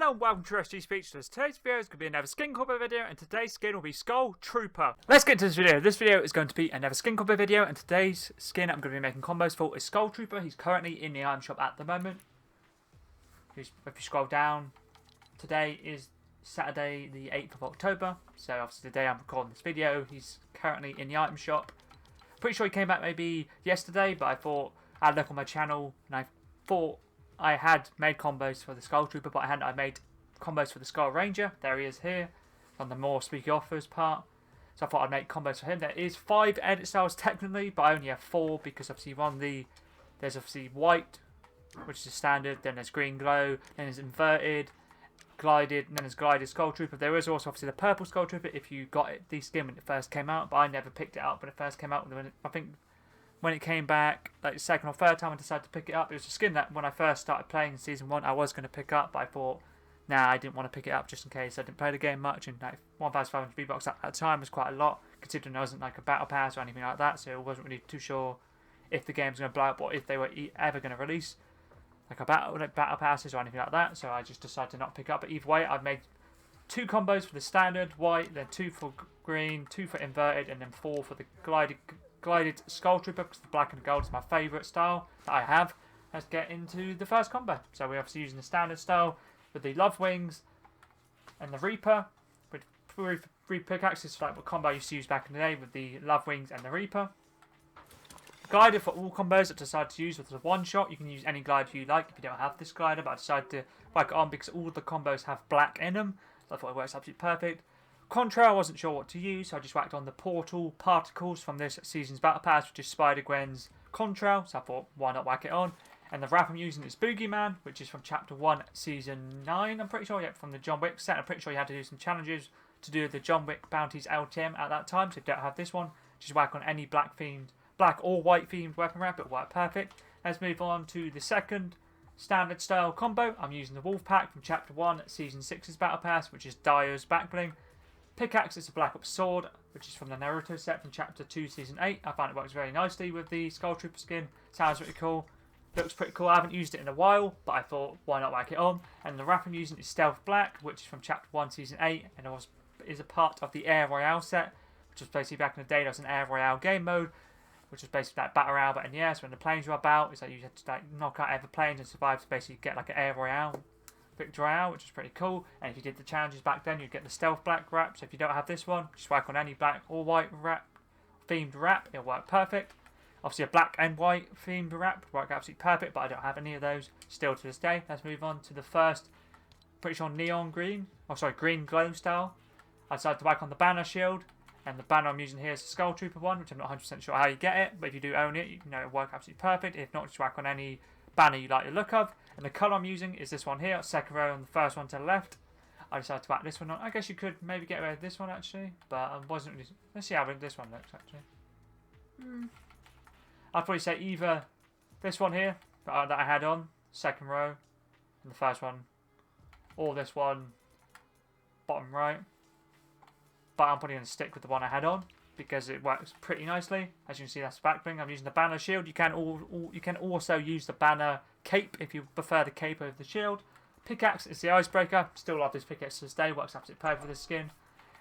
Hello and welcome to SG Speechless. Today's video is going to be another skin combo video, and today's skin will be Skull Trooper. Let's get to this video. This video is going to be another skin combo video, and today's skin I'm going to be making combos for is Skull Trooper. He's currently in the item shop at the moment. If you scroll down, today is Saturday the 8th of October, so obviously the day I'm recording this video, he's currently in the item shop. Pretty sure he came back maybe yesterday, but I thought I'd look on my channel and I thought I had made combos for the Skull Trooper, but I hadn't. I made combos for the Skull Ranger. There he is here on the more spooky offers part. So I thought I'd make combos for him. There is 5 edit styles technically, but I only have 4 because obviously there's obviously white, which is a standard. Then there's green glow. Then there's inverted, glided, and then there's glided Skull Trooper. There is also obviously the purple Skull Trooper if you got the skin when it first came out, but I never picked it up when it first came out. I think when it came back, like the second or third time I decided to pick it up, it was a skin that when I first started playing in Season 1, I was going to pick up, but I thought, nah, I didn't want to pick it up just in case. I didn't play the game much, and like 1,500 V-Bucks at that time was quite a lot, considering there wasn't like a battle pass or anything like that, so I wasn't really too sure if the game was going to blow up or if they were ever going to release like battle passes or anything like that, so I just decided to not pick up. But either way, I've made 2 combos for the standard white, then 2 for green, 2 for inverted, and then 4 for the glided Skull Trooper, because the black and the gold is my favourite style that I have. Let's get into the first combo. So we're obviously using the standard style with the Love Wings and the Reaper. With 3 pickaxes, like what combo I used to use back in the day with the Love Wings and the Reaper. Glider for all combos I decided to use with the one shot. You can use any glider you like if you don't have this glider, but I decided to whack it on because all the combos have black in them. So I thought it works absolutely perfect. Contrail, I wasn't sure what to use, so I just whacked on the Portal Particles from this season's Battle Pass, which is Spider-Gwen's Contrail, so I thought, why not whack it on? And the wrap I'm using is Boogeyman, which is from Chapter 1, Season 9, I'm pretty sure, yeah, from the John Wick set. I'm pretty sure you had to do some challenges to do the John Wick Bounties LTM at that time, so if you don't have this one, just whack on any black or white themed weapon wrap, it'll work perfect. Let's move on to the second standard style combo. I'm using the Wolf Pack from Chapter 1, Season 6's Battle Pass, which is Dio's backbling. Pickaxe is a Black Ops Sword, which is from the Naruto set from Chapter 2, Season 8. I found it works very nicely with the Skull Trooper skin. Sounds pretty cool. Looks pretty cool. I haven't used it in a while, but I thought, why not whack it on? And the wrap I'm using is Stealth Black, which is from Chapter 1, Season 8, and it is a part of the Air Royale set, which was basically back in the day, there was an Air Royale game mode, which was basically like Battle Royale, but in the air, so when the planes were about, it's like you had to like knock out other planes and survive to basically get like an Air Royale Victory Royale, which is pretty cool. And if you did the challenges back then, you'd get the Stealth Black wrap. So if you don't have this one, just whack on any black or white wrap, themed wrap, it'll work perfect. Obviously a black and white themed wrap would work absolutely perfect, but I don't have any of those still to this day. Let's move on to the first, pretty sure neon green, green glow style. I decided to whack on the banner shield, and the banner I'm using here is the Skull Trooper one, which I'm not 100% sure how you get it, but if you do own it, you know it'll work absolutely perfect. If not, just whack on any banner you like the look of. And the colour I'm using is this one here, second row and the first one to the left. I decided to whack this one on. I guess you could maybe get away with this one actually, but I wasn't really... Let's see how this one looks actually. I'd probably say either this one here that I had on, second row, and the first one, or this one, bottom right. But I'm probably going to stick with the one I had on, because it works pretty nicely. As you can see, that's the back bling. I'm using the banner shield. You can also use the banner cape if you prefer the cape over the shield. Pickaxe is the icebreaker. Still love this pickaxe to this day. Works absolutely perfect with this skin.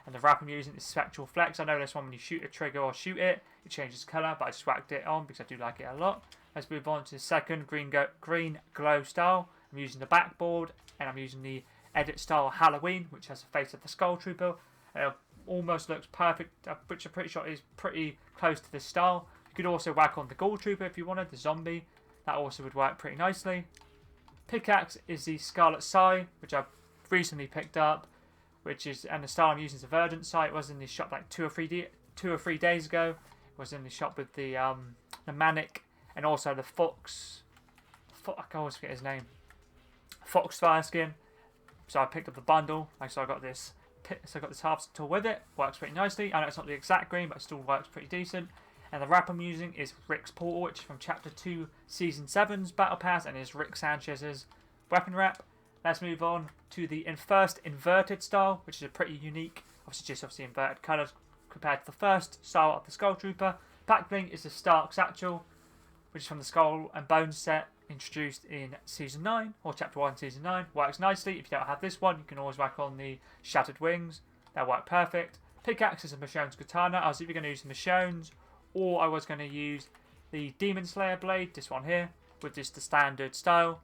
And the wrap I'm using is Spectral Flex. I know this one when you shoot a trigger or shoot it, it changes colour, but I just whacked it on because I do like it a lot. Let's move on to the second green glow style. I'm using the backboard, and I'm using the edit style Halloween, which has the face of the Skull Trooper. Almost looks perfect, which I'm pretty sure is pretty close to this style. You could also whack on the Ghoul Trooper if you wanted, the zombie. That also would work pretty nicely. Pickaxe is the Scarlet Sai, which I've recently picked up, and the style I'm using is a Verdant Sai. It was in the shop like 2 or 3 days ago. It was in the shop with the Manic and also the Fox. I can always forget his name. Foxfire skin. So I picked up the bundle. So I got this half tool with it. Works pretty nicely. I know it's not the exact green, but it still works pretty decent. And the wrap I'm using is Rick's Portal, which is from Chapter 2, Season 7's Battle Pass, and is Rick Sanchez's weapon wrap. Let's move on to the first inverted style, which is a pretty unique, obviously inverted colours compared to the first style of the Skull Trooper. Back bling is the Stark Satchel, which is from the Skull and Bones set. introduced in Season 9, or Chapter 1, Season 9. Works nicely. If you don't have this one, you can always whack on the Shattered Wings. That work perfect. Pickaxe is a Michonne's Katana. I was either going to use the Michonne's, or I was going to use the Demon Slayer blade, this one here, with just the standard style.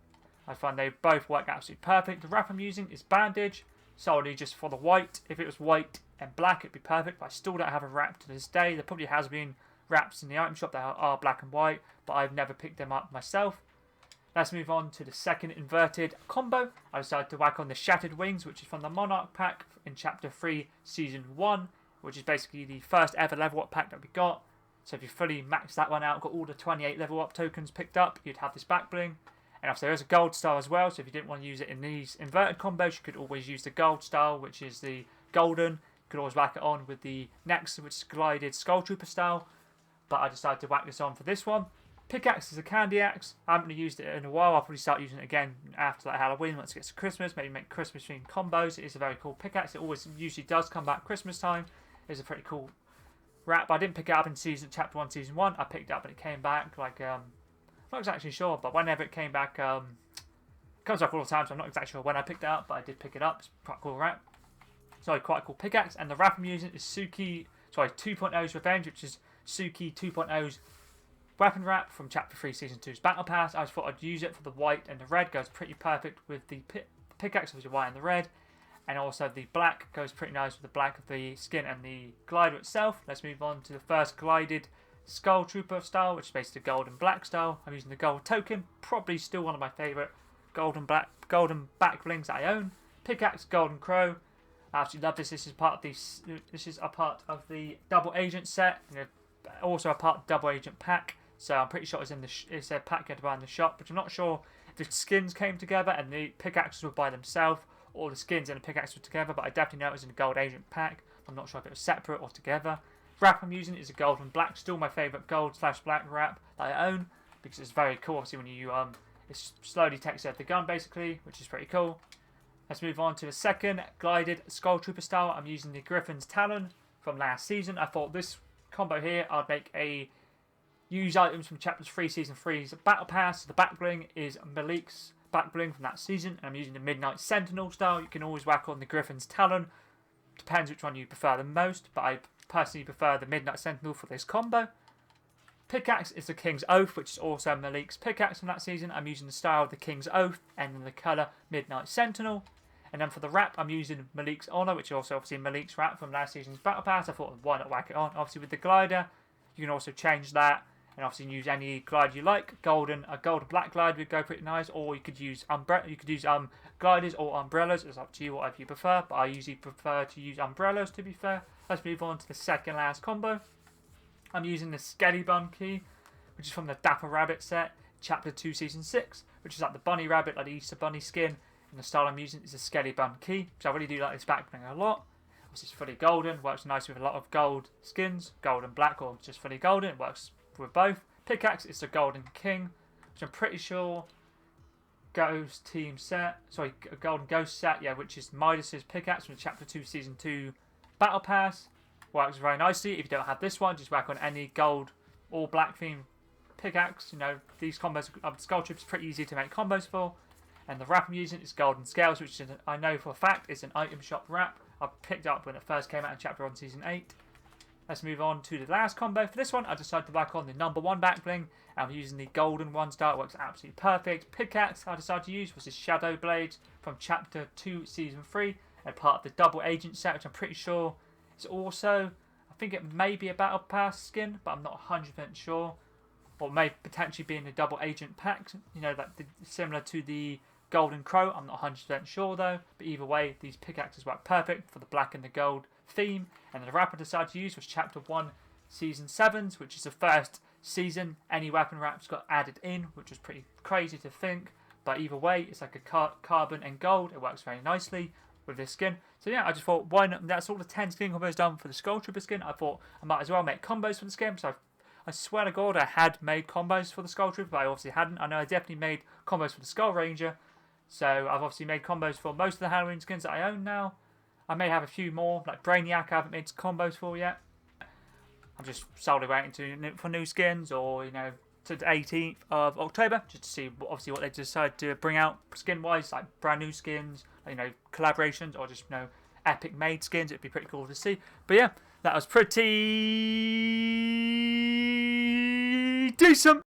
I find they both work absolutely perfect. The wrap I'm using is Bandage, solely just for the white. If it was white and black, it'd be perfect, but I still don't have a wrap to this day. There probably has been wraps in the item shop that are black and white, but I've never picked them up myself. Let's move on to the second inverted combo. I decided to whack on the Shattered Wings, which is from the Monarch pack in Chapter 3, Season 1, which is basically the first ever level up pack that we got. So if you fully max that one out, got all the 28 level up tokens picked up, you'd have this back bling. And obviously there is a gold style as well, so if you didn't want to use it in these inverted combos, you could always use the gold style, which is the golden. You could always whack it on with the next, which is glided Skull Trooper style. But I decided to whack this on for this one. Pickaxe is a candy axe. I haven't really used it in a while. I'll probably start using it again after like Halloween, once it gets to Christmas. Maybe make Christmas themed combos. It is a very cool pickaxe. It always usually does come back Christmas time. It's a pretty cool wrap. I didn't pick it up in Chapter 1, Season 1. I picked it up and it came back like, I'm not exactly sure, but whenever it came back, it comes back all the time, so I'm not exactly sure when I picked it up, but I did pick it up. It's quite a cool wrap. Sorry, quite a cool pickaxe. And the wrap I'm using is 2.0's Revenge, which is Suki 2.0's weapon wrap from Chapter 3 Season 2's Battle Pass. I just thought I'd use it for the white and the red. Goes pretty perfect with the pickaxe of the white and the red. And also the black goes pretty nice with the black of the skin and the glider itself. Let's move on to the first glided Skull Trooper style, which is basically the gold and black style. I'm using the gold token. Probably still one of my favourite golden back blings that I own. Pickaxe, Golden Crow. I absolutely love this. This is a part of the Double Agent set. Also a part of the Double Agent pack. So I'm pretty sure it's a pack you had to buy in the shop, but I'm not sure if the skins came together and the pickaxes were by themselves, or the skins and the pickaxe were together, but I definitely know it was in the Gold Agent pack. I'm not sure if it was separate or together. Wrap I'm using is a gold and black, still my favourite gold/black wrap that I own, because it's very cool. Obviously when you it slowly takes out the gun basically, which is pretty cool. Let's move on to the second glided Skull Trooper style. I'm using the Griffin's Talon from last season. I thought this combo here, I'd make a use items from Chapter 3 Season 3's Battle Pass. The back bling is Malik's back bling from that season, and I'm using the Midnight Sentinel style. You can always whack on the Griffin's Talon. Depends which one you prefer the most, but I personally prefer the Midnight Sentinel for this combo. Pickaxe is the King's Oath, which is also Malik's pickaxe from that season. I'm using the style of the King's Oath and then the colour Midnight Sentinel. And then for the wrap, I'm using Malik's Honour, which is also obviously Malik's wrap from last season's Battle Pass. I thought, why not whack it on? Obviously with the glider, you can also change that and obviously use any glider you like. A gold and black glider would go pretty nice, or you could use gliders or umbrellas. It's up to you, whatever you prefer, but I usually prefer to use umbrellas, to be fair. Let's move on to the second last combo. I'm using the Skelly Bun key, which is from the Dapper Rabbit set, Chapter 2 Season 6, which is like the bunny rabbit, like the Easter bunny skin. And the style I'm using is the Skelly Bun key, so I really do like this back bling a lot. Obviously it's fully golden, works nice with a lot of gold skins, gold and black, or just fully golden. It works with both. Pickaxe is the Golden King, which I'm pretty sure Golden Ghost set, yeah, which is Midas's pickaxe from the Chapter 2 Season 2 Battle Pass. Works very nicely. If you don't have this one, just whack on any gold or black theme pickaxe. These combos of Skull Trooper is pretty easy to make combos for. And the wrap I'm using is Golden Scales, which is I know for a fact is an item shop wrap. I picked up when it first came out in Chapter 1 Season 8. Let's move on to the last combo. For this one, I decided to whack on the number 1 back bling. I'm using the golden one star. It works absolutely perfect. Pickaxe I decided to use was the Shadow Blade from Chapter 2 Season 3, and part of the Double Agent set, which I'm pretty sure is also, I think it may be a Battle Pass skin, but I'm not 100% sure. Or may potentially be in the Double Agent pack, similar to the Golden Crow. I'm not 100% sure though, but either way, these pickaxes work perfect for the black and the gold theme. And the wrap I decided to use was Chapter 1 Season 7's, which is the first season any weapon wraps got added in, which was pretty crazy to think. But either way, it's like a carbon and gold. It works very nicely with this skin. So yeah, I just thought, why not? That's all the 10 skin combos done for the Skull Trooper skin. I thought I might as well make combos for the skin. So I swear to God, I had made combos for the Skull Trooper, but I obviously hadn't. I know I definitely made combos for the Skull Ranger. So I've obviously made combos for most of the Halloween skins that I own now. I may have a few more, like Brainiac I haven't made combos for yet. I'm just solely waiting for new skins, or to the 18th of October, just to see obviously what they decide to bring out skin wise, like brand new skins, you know, collaborations, or just, you know, epic made skins. It'd be pretty cool to see. But yeah, that was pretty decent.